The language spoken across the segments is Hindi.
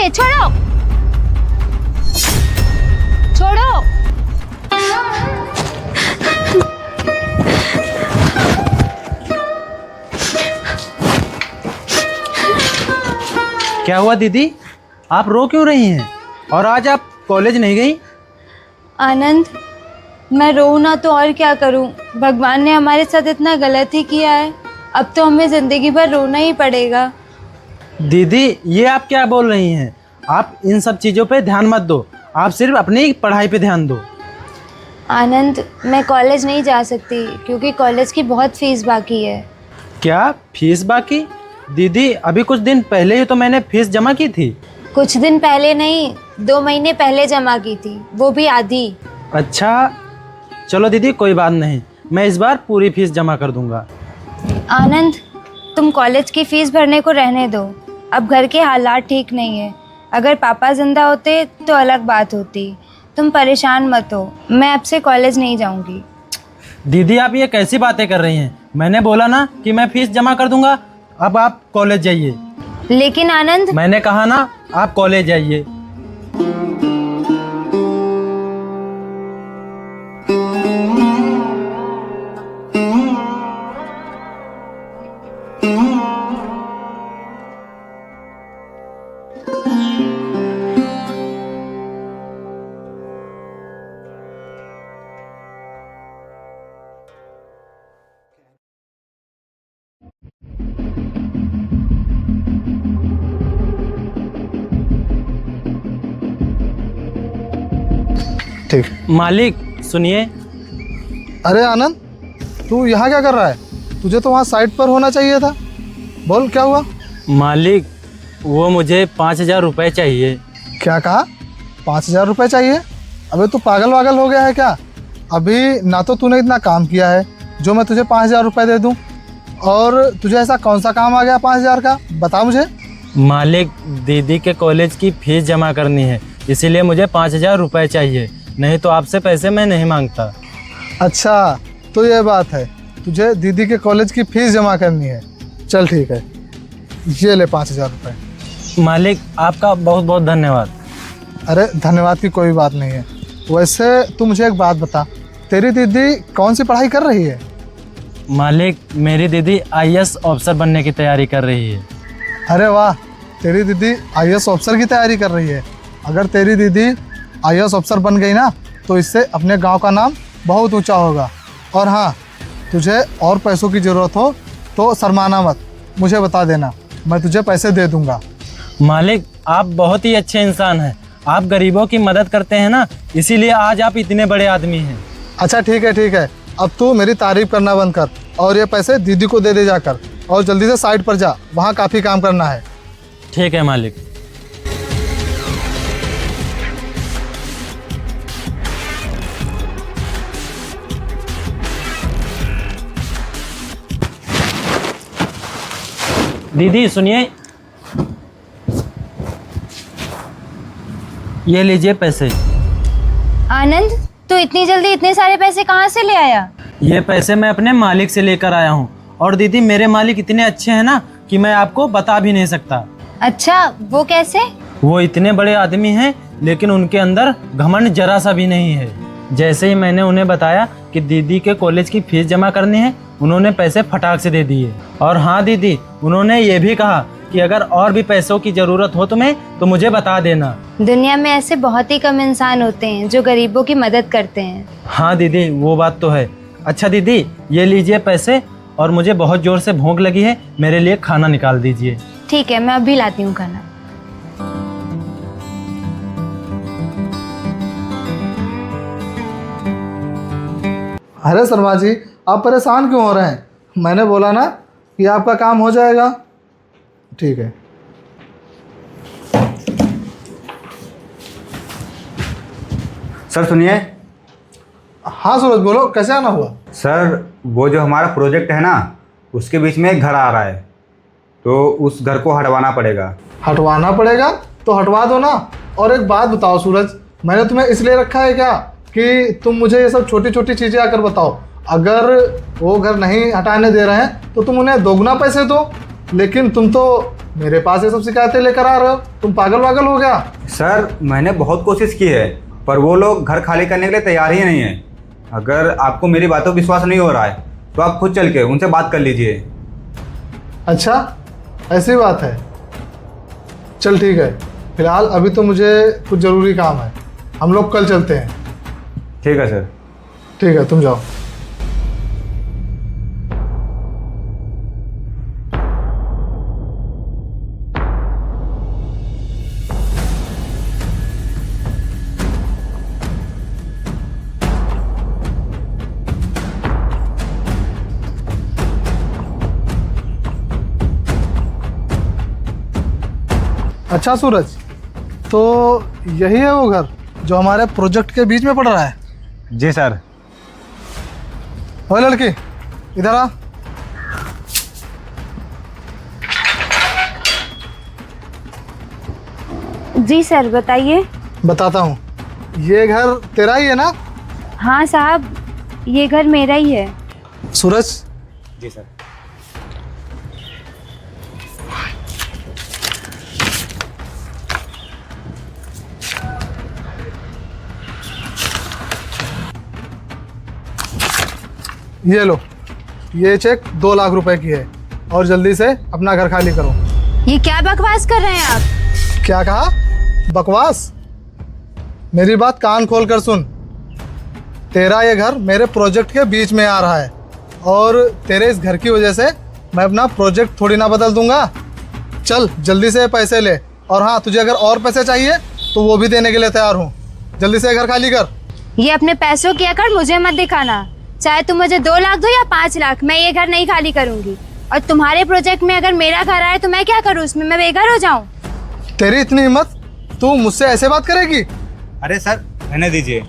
मुझे, छोड़ो छोड़ो। क्या हुआ दीदी, आप रो क्यों रही हैं? और आज आप कॉलेज नहीं गई? आनंद, मैं रोऊं ना तो और क्या करूं। भगवान ने हमारे साथ इतना गलत ही किया है, अब तो हमें ज़िंदगी भर रोना ही पड़ेगा। दीदी ये आप क्या बोल रही हैं? आप इन सब चीज़ों पे ध्यान मत दो, आप सिर्फ अपनी पढ़ाई पे ध्यान दो। आनंद, मैं कॉलेज नहीं जा सकती क्योंकि कॉलेज की बहुत फीस बाकी है। क्या फीस बाकी? दीदी अभी कुछ दिन पहले ही तो मैंने फीस जमा की थी। कुछ दिन पहले नहीं, 2 महीने पहले जमा की थी, वो भी आधी। अच्छा चलो दीदी, कोई बात नहीं, मैं इस बार पूरी फीस जमा कर दूंगा। आनंद, तुम कॉलेज की फ़ीस भरने को रहने दो, अब घर के हालात ठीक नहीं है। अगर पापा जिंदा होते तो अलग बात होती। तुम परेशान मत हो, मैं अब से कॉलेज नहीं जाऊंगी। दीदी आप ये कैसी बातें कर रही हैं? मैंने बोला ना कि मैं फीस जमा कर दूंगा, अब आप कॉलेज जाइए। लेकिन आनंद, मैंने कहा ना आप कॉलेज जाइए। ठीक। मालिक सुनिए। अरे आनंद, तू यहाँ क्या कर रहा है? तुझे तो वहाँ साइट पर होना चाहिए था। बोल क्या हुआ? मालिक वो मुझे 5,000 रुपये चाहिए। क्या कहा? 5,000 रुपये चाहिए? अबे तू पागल वागल हो गया है क्या? अभी ना तो तूने इतना काम किया है जो मैं तुझे 5,000 रुपये दे दूँ, और तुझे ऐसा कौन सा काम आ गया 5,000 का? बता मुझे। मालिक दीदी के कॉलेज की फीस जमा करनी है, इसीलिए मुझे 5,000 रुपये चाहिए, नहीं तो आपसे पैसे मैं नहीं मांगता। अच्छा तो ये बात है, तुझे दीदी के कॉलेज की फ़ीस जमा करनी है। चल ठीक है, ये ले 5,000 रुपये। मालिक आपका बहुत बहुत धन्यवाद। अरे धन्यवाद की कोई बात नहीं है। वैसे तू मुझे एक बात बता, तेरी दीदी कौन सी पढ़ाई कर रही है? मालिक मेरी दीदी IAS ऑफिसर बनने की तैयारी कर रही है। अरे वाह, तेरी दीदी IAS ऑफिसर की तैयारी कर रही है। अगर तेरी दीदी IAS ऑफिसर बन गई ना तो इससे अपने गांव का नाम बहुत ऊंचा होगा। और हाँ, तुझे और पैसों की ज़रूरत हो तो शर्माना मत, मुझे बता देना, मैं तुझे पैसे दे दूंगा। मालिक आप बहुत ही अच्छे इंसान हैं, आप गरीबों की मदद करते हैं ना, इसीलिए आज आप इतने बड़े आदमी हैं। अच्छा ठीक है, अब तू मेरी तारीफ़ करना बंद कर और ये पैसे दीदी को दे जाकर, और जल्दी से साइट पर जा, वहाँ काफ़ी काम करना है। ठीक है मालिक। दीदी सुनिए, ये लीजिए पैसे। आनंद, तू इतनी जल्दी इतने सारे पैसे कहाँ से ले आया? ये पैसे मैं अपने मालिक से लेकर आया हूँ, और दीदी मेरे मालिक इतने अच्छे हैं ना कि मैं आपको बता भी नहीं सकता। अच्छा, वो कैसे? वो इतने बड़े आदमी हैं लेकिन उनके अंदर घमंड जरा सा भी नहीं है। जैसे ही मैंने उन्हें बताया कि दीदी के कॉलेज की फीस जमा करनी है, उन्होंने पैसे फटाक से दे दिए। और हाँ दीदी, उन्होंने ये भी कहा कि अगर और भी पैसों की ज़रूरत हो तुम्हें तो मुझे बता देना। दुनिया में ऐसे बहुत ही कम इंसान होते हैं जो गरीबों की मदद करते हैं। हाँ दीदी वो बात तो है। अच्छा दीदी ये लीजिए पैसे, और मुझे बहुत ज़ोर से भूख लगी है, मेरे लिए खाना निकाल दीजिए। ठीक है, मैं अभी लाती हूँ खाना। अरे शर्मा जी, आप परेशान क्यों हो रहे हैं? मैंने बोला ना कि आपका काम हो जाएगा। ठीक है। सर सुनिए। हाँ सूरज बोलो, कैसे आना हुआ? सर वो जो हमारा प्रोजेक्ट है ना, उसके बीच में एक घर आ रहा है, तो उस घर को हटवाना पड़ेगा। हटवाना पड़ेगा तो हटवा दो ना। और एक बात बताओ सूरज, मैंने तुम्हें इसलिए रखा है क्या कि तुम मुझे ये सब छोटी छोटी चीज़ें आकर बताओ? अगर वो घर नहीं हटाने दे रहे हैं तो तुम उन्हें दोगुना पैसे दो, लेकिन तुम तो मेरे पास ये सब शिकायतें लेकर आ रहे हो। तुम पागल वागल हो गया? सर मैंने बहुत कोशिश की है, पर वो लोग घर खाली करने के लिए तैयार ही नहीं है। अगर आपको मेरी बातों पर विश्वास नहीं हो रहा है तो आप खुद चल के उनसे बात कर लीजिए। अच्छा, ऐसी बात है। चल ठीक है, फिलहाल अभी तो मुझे कुछ ज़रूरी काम है। हम लोग कल चलते हैं। ठीक है सर। ठीक है, तुम जाओ। अच्छा सूरज, तो यही है वो घर जो हमारे प्रोजेक्ट के बीच में पड़ रहा है? जी सर। ओए लड़की, इधर आ। जी सर, बताइए। बताता हूँ। ये घर तेरा ही है ना? हाँ साहब, ये घर मेरा ही है। सूरज, जी सर। ये लो, ये चेक 2 लाख रुपए की है और जल्दी से अपना घर खाली करो। ये क्या बकवास कर रहे हैं आप? क्या कहा? बकवास? मेरी बात कान खोल कर सुन। तेरा ये घर मेरे प्रोजेक्ट के बीच में आ रहा है और तेरे इस घर की वजह से मैं अपना प्रोजेक्ट थोड़ी ना बदल दूंगा। चल जल्दी से पैसे ले, और हाँ, तुझे अगर और पैसे चाहिए तो वो भी देने के लिए तैयार हूँ। जल्दी से घर खाली कर। ये अपने पैसों की अकड़ मुझे मत दिखाना। चाहे तुम मुझे 2 लाख दो या 5 लाख, मैं ये घर नहीं खाली करूंगी। और तुम्हारे प्रोजेक्ट में अगर मेरा घर आए तो मैं क्या करूँ उसमें? मैं बेघर हो जाऊँ? तेरी इतनी हिम्मत, तू मुझसे ऐसे बात करेगी? अरे सर रहने दीजिए,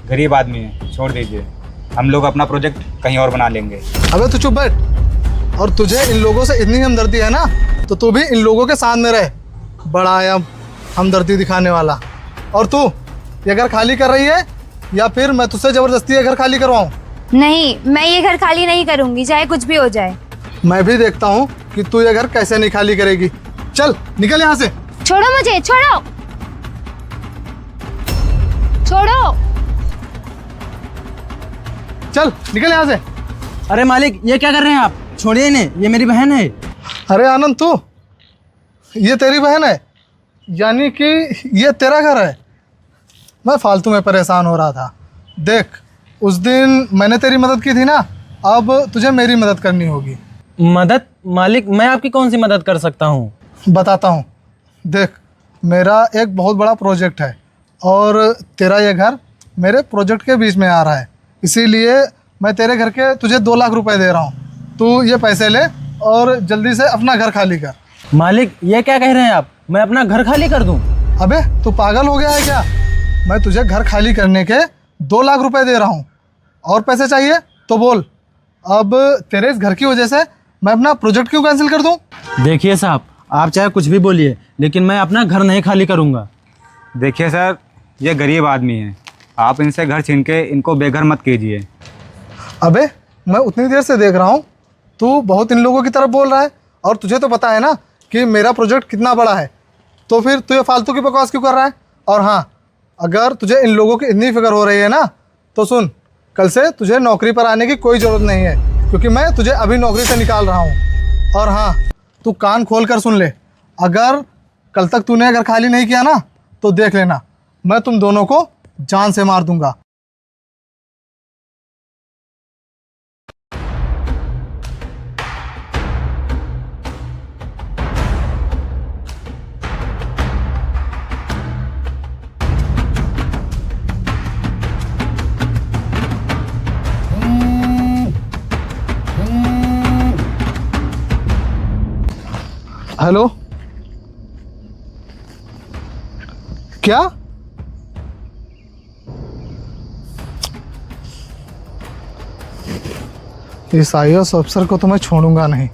गरीब आदमी है, छोड़ दीजिए। हम लोग अपना प्रोजेक्ट कहीं और बना लेंगे। अबे तू चुप बैठ। और तुझे इन लोगों से इतनी हमदर्दी है ना, तो तू भी इन लोगों के साथ में रहे। बड़ा है हमदर्दी दिखाने वाला। और तू ये घर खाली कर रही है या फिर मैं तुझसे ज़बरदस्ती ये घर खाली करवाऊँ? नहीं, मैं ये घर खाली नहीं करूंगी, चाहे कुछ भी हो जाए। मैं भी देखता हूँ कि तू ये घर कैसे नहीं खाली करेगी। चल निकल यहाँ से। छोड़ो मुझे, छोड़ो, छोड़ो। चल निकल यहाँ से। अरे मालिक, ये क्या कर रहे हैं आप? छोड़िए इन्हें, ये मेरी बहन है। अरे आनंद, तू, ये तेरी बहन है? यानी कि ये तेरा घर है? मैं फालतू में परेशान हो रहा था। देख, उस दिन मैंने तेरी मदद की थी ना, अब तुझे मेरी मदद करनी होगी। मदद? मालिक, मैं आपकी कौन सी मदद कर सकता हूँ? बताता हूँ। देख, मेरा एक बहुत बड़ा प्रोजेक्ट है और तेरा ये घर मेरे प्रोजेक्ट के बीच में आ रहा है, इसीलिए मैं तेरे घर के तुझे 2 लाख रुपए दे रहा हूँ। तू ये पैसे ले और जल्दी से अपना घर खाली कर। मालिक, ये क्या कह रहे हैं आप? मैं अपना घर खाली कर दूँ? अबे तू पागल हो गया है क्या? मैं तुझे घर खाली करने के 2 लाख रुपए दे रहा हूँ। और पैसे चाहिए तो बोल। अब तेरे इस घर की वजह से मैं अपना प्रोजेक्ट क्यों कैंसिल कर दूँ? देखिए साहब, आप चाहे कुछ भी बोलिए, लेकिन मैं अपना घर नहीं खाली करूँगा। देखिए सर, ये गरीब आदमी है, आप इनसे घर छीन के इनको बेघर मत कीजिए। अबे मैं उतनी देर से देख रहा हूँ, तू बहुत इन लोगों की तरफ बोल रहा है और तुझे तो पता है ना कि मेरा प्रोजेक्ट कितना बड़ा है, तो फिर तू ये फालतू की बकवास क्यों कर रहा है? और हाँ, अगर तुझे इन लोगों की इतनी फिक्र हो रही है ना, तो सुन, कल से तुझे नौकरी पर आने की कोई ज़रूरत नहीं है, क्योंकि मैं तुझे अभी नौकरी से निकाल रहा हूँ। और हाँ, तू कान खोल कर सुन ले, अगर कल तक तूने अगर खाली नहीं किया ना, तो देख लेना, मैं तुम दोनों को जान से मार दूंगा। हेलो, क्या? इस IAS अफसर को तो मैं छोड़ूंगा नहीं।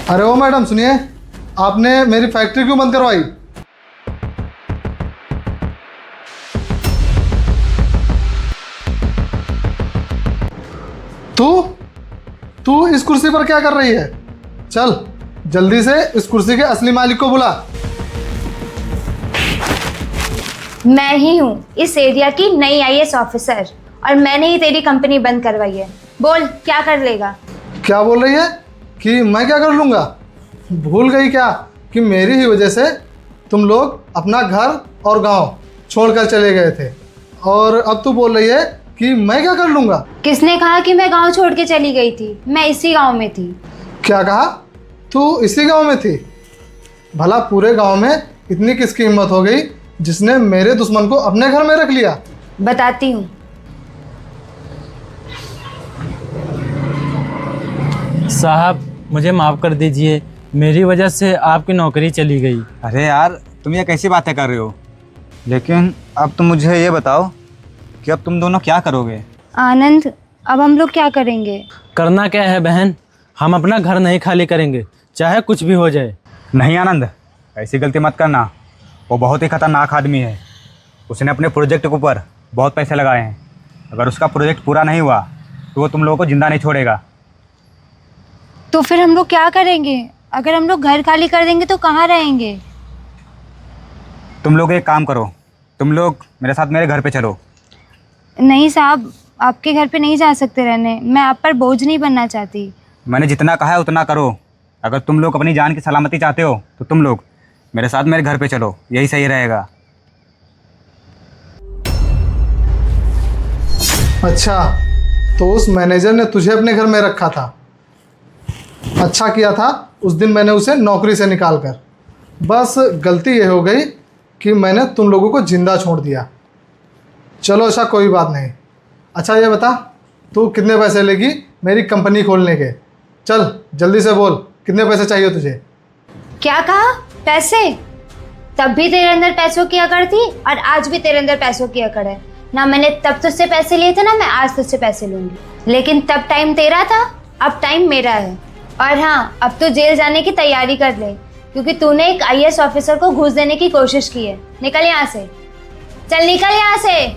अरे ओ मैडम सुनिए, आपने मेरी फैक्ट्री क्यों बंद करवाई? तू तू इस कुर्सी पर क्या कर रही है? चल जल्दी से इस कुर्सी के असली मालिक को बुला। मैं ही हूँ इस एरिया की नई आईएएस ऑफिसर, और मैंने ही तेरी कंपनी बंद करवाई है। बोल क्या कर लेगा? क्या बोल रही है कि मैं क्या कर लूँगा? भूल गई क्या कि मेरी ही वजह से तुम लोग अपना घर और गांव छोड़कर चले गए थे, और अब तू बोल रही है कि मैं क्या कर लूँगा? किसने कहा कि मैं गांव छोड़ के चली गई थी? मैं इसी गांव में थी। क्या कहा? तू इसी गांव में थी? भला पूरे गांव में इतनी किसकी हिम्मत हो गई जिसने मेरे दुश्मन को अपने घर में रख लिया? बताती हूँ। साहब मुझे माफ़ कर दीजिए, मेरी वजह से आपकी नौकरी चली गई। अरे यार तुम ये कैसी बातें कर रहे हो? लेकिन अब तुम मुझे ये बताओ कि अब तुम दोनों क्या करोगे? आनंद, अब हम लोग क्या करेंगे? करना क्या है बहन, हम अपना घर नहीं खाली करेंगे, चाहे कुछ भी हो जाए। नहीं आनंद, ऐसी गलती मत करना। वो बहुत ही खतरनाक आदमी है। उसने अपने प्रोजेक्ट के ऊपर बहुत पैसे लगाए हैं। अगर उसका प्रोजेक्ट पूरा नहीं हुआ तो वो तुम लोगों को जिंदा नहीं छोड़ेगा। तो फिर हम लोग क्या करेंगे? अगर हम लोग घर खाली कर देंगे तो कहाँ रहेंगे? तुम लोग एक काम करो, तुम लोग मेरे साथ मेरे घर पे चलो। नहीं साहब, आपके घर पे नहीं जा सकते रहने। मैं आप पर बोझ नहीं बनना चाहती। मैंने जितना कहा है उतना करो। अगर तुम लोग अपनी जान की सलामती चाहते हो तो तुम लोग मेरे साथ मेरे घर पे चलो, यही सही रहेगा। अच्छा, तो उस मैनेजर ने तुझे अपने घर में रखा था। अच्छा किया था उस दिन मैंने उसे नौकरी से निकाल कर। बस गलती ये हो गई कि मैंने तुम लोगों को जिंदा छोड़ दिया। चलो अच्छा कोई बात नहीं। अच्छा ये बता, तू कितने पैसे लेगी मेरी कंपनी खोलने के? चल जल्दी से बोल, कितने पैसे चाहिए तुझे? क्या कहा? पैसे? तब भी तेरे अंदर पैसों की अकड़ थी और आज भी तेरे अंदर पैसों की अकड़ है ना। मैंने तब तुझसे पैसे लिए थे ना मैं आज तुझसे पैसे लूंगी। लेकिन तब टाइम तेरा था, अब टाइम मेरा है। और हाँ, अब तो जेल जाने की तैयारी कर ले, क्योंकि तूने एक आईएएस ऑफिसर को घूस देने की कोशिश की है। निकल यहाँ से, चल निकल यहाँ से।